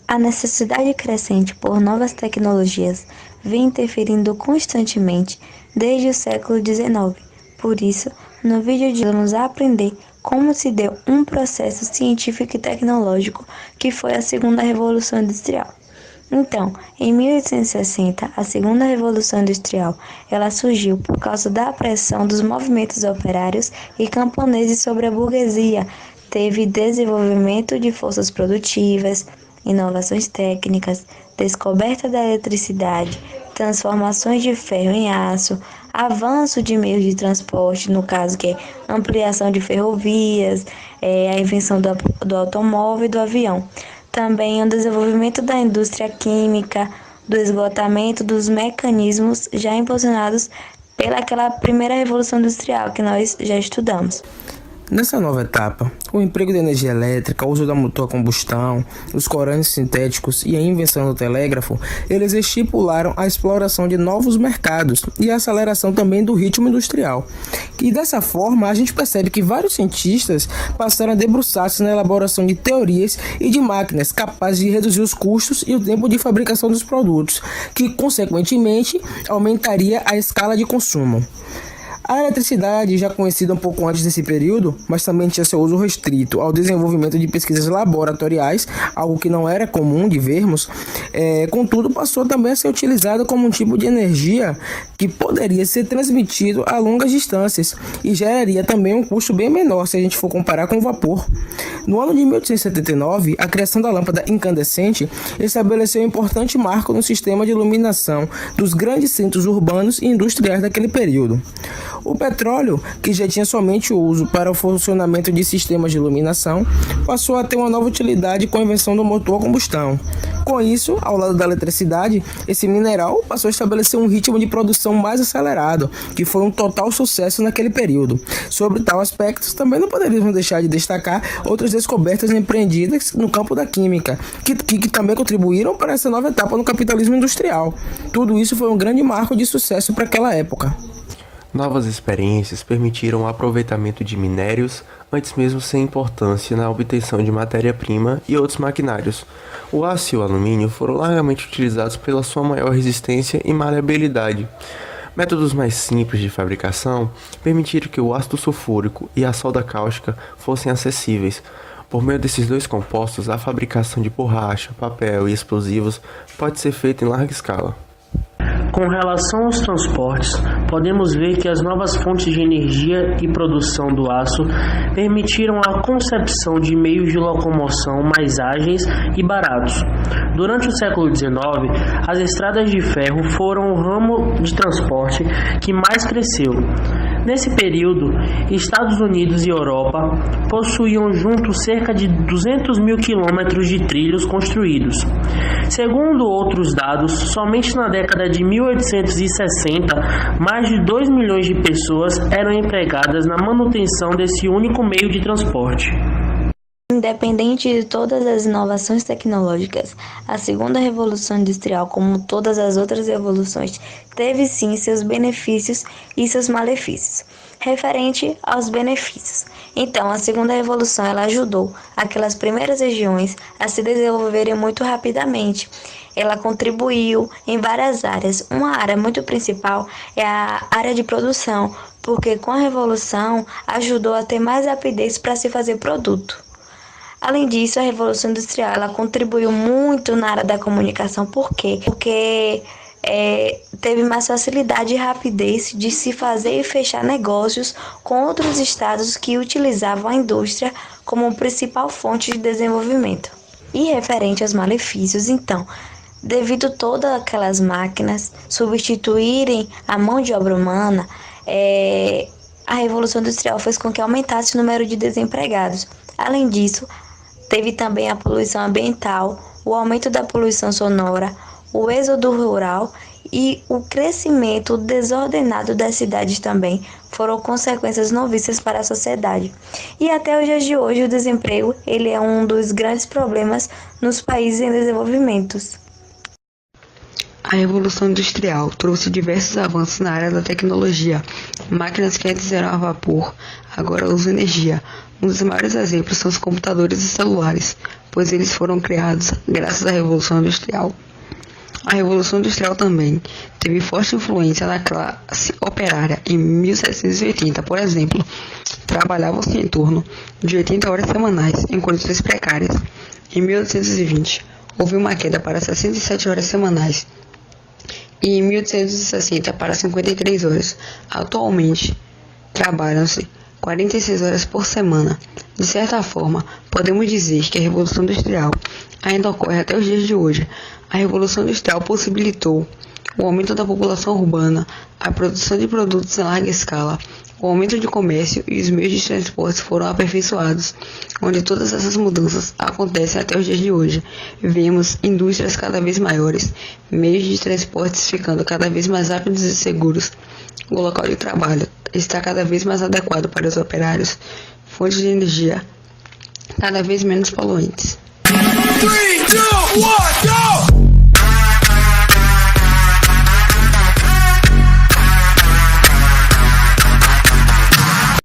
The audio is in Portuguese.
A necessidade crescente por novas tecnologias vem interferindo constantemente desde o século XIX. Por isso, no vídeo de hoje vamos aprender como se deu um processo científico e tecnológico que foi a Segunda Revolução Industrial. Então, em 1860, a Segunda Revolução Industrial, ela surgiu por causa da pressão dos movimentos operários e camponeses sobre a burguesia. Teve desenvolvimento de forças produtivas, inovações técnicas, descoberta da eletricidade, transformações de ferro em aço, avanço de meios de transporte, no caso que é ampliação de ferrovias, a invenção do automóvel e do avião. Também o desenvolvimento da indústria química, do esgotamento dos mecanismos já impulsionados pelaquela primeira revolução industrial que nós já estudamos. Nessa nova etapa, o emprego de energia elétrica, o uso da motor a combustão, os corantes sintéticos e a invenção do telégrafo, eles estipularam a exploração de novos mercados e a aceleração também do ritmo industrial. E dessa forma, a gente percebe que vários cientistas passaram a debruçar-se na elaboração de teorias e de máquinas capazes de reduzir os custos e o tempo de fabricação dos produtos, que consequentemente aumentaria a escala de consumo. A eletricidade, já conhecida um pouco antes desse período, mas também tinha seu uso restrito ao desenvolvimento de pesquisas laboratoriais, algo que não era comum de vermos, contudo passou também a ser utilizada como um tipo de energia que poderia ser transmitido a longas distâncias e geraria também um custo bem menor se a gente for comparar com o vapor. No ano de 1879, a criação da lâmpada incandescente estabeleceu um importante marco no sistema de iluminação dos grandes centros urbanos e industriais daquele período. O petróleo, que já tinha somente o uso para o funcionamento de sistemas de iluminação, passou a ter uma nova utilidade com a invenção do motor a combustão. Com isso, ao lado da eletricidade, esse mineral passou a estabelecer um ritmo de produção mais acelerado, que foi um total sucesso naquele período. Sobre tal aspecto, também não poderíamos deixar de destacar outras descobertas empreendidas no campo da química, que também contribuíram para essa nova etapa no capitalismo industrial. Tudo isso foi um grande marco de sucesso para aquela época. Novas experiências permitiram o aproveitamento de minérios, antes mesmo sem importância na obtenção de matéria-prima e outros maquinários. O aço e o alumínio foram largamente utilizados pela sua maior resistência e maleabilidade. Métodos mais simples de fabricação permitiram que o ácido sulfúrico e a solda cáustica fossem acessíveis. Por meio desses dois compostos, a fabricação de borracha, papel e explosivos pode ser feita em larga escala. Com relação aos transportes, podemos ver que as novas fontes de energia e produção do aço permitiram a concepção de meios de locomoção mais ágeis e baratos. Durante o século XIX, as estradas de ferro foram o ramo de transporte que mais cresceu. Nesse período, Estados Unidos e Europa possuíam juntos cerca de 200 mil quilômetros de trilhos construídos. Segundo outros dados, somente na década de 1860, mais de 2 milhões de pessoas eram empregadas na manutenção desse único meio de transporte. Independente de todas as inovações tecnológicas, a Segunda Revolução Industrial, como todas as outras revoluções, teve sim seus benefícios e seus malefícios. Referente aos benefícios, então a Segunda Revolução ela ajudou aquelas primeiras regiões a se desenvolverem muito rapidamente. Ela contribuiu em várias áreas. Uma área muito principal é a área de produção, porque com a Revolução ajudou a ter mais rapidez para se fazer produto. Além disso, a Revolução Industrial ela contribuiu muito na área da comunicação. Por quê? Porque teve mais facilidade e rapidez de se fazer e fechar negócios com outros estados que utilizavam a indústria como principal fonte de desenvolvimento. E referente aos malefícios, então, devido a todas aquelas máquinas substituírem a mão de obra humana, a Revolução Industrial fez com que aumentasse o número de desempregados. Além disso, teve também a poluição ambiental, o aumento da poluição sonora, o êxodo rural e o crescimento desordenado das cidades também foram consequências não vistas para a sociedade. E até os dias de hoje, o desemprego ele é um dos grandes problemas nos países em desenvolvimento. A Revolução Industrial trouxe diversos avanços na área da tecnologia. Máquinas que antes eram a vapor, agora usam energia. Um dos maiores exemplos são os computadores e celulares, pois eles foram criados graças à Revolução Industrial. A Revolução Industrial também teve forte influência na classe operária. Em 1780, por exemplo, trabalhavam-se em torno de 80 horas semanais em condições precárias. Em 1820, houve uma queda para 67 horas semanais e em 1860 para 53 horas. Atualmente, trabalham-se 46 horas por semana. De certa forma, podemos dizer que a Revolução Industrial ainda ocorre até os dias de hoje. A Revolução Industrial possibilitou o aumento da população urbana, a produção de produtos em larga escala, o aumento de comércio e os meios de transporte foram aperfeiçoados, onde todas essas mudanças acontecem até os dias de hoje. Vemos indústrias cada vez maiores, meios de transportes ficando cada vez mais rápidos e seguros. O local de trabalho está cada vez mais adequado para os operários, fontes de energia cada vez menos poluentes. 3, 2, 1, go!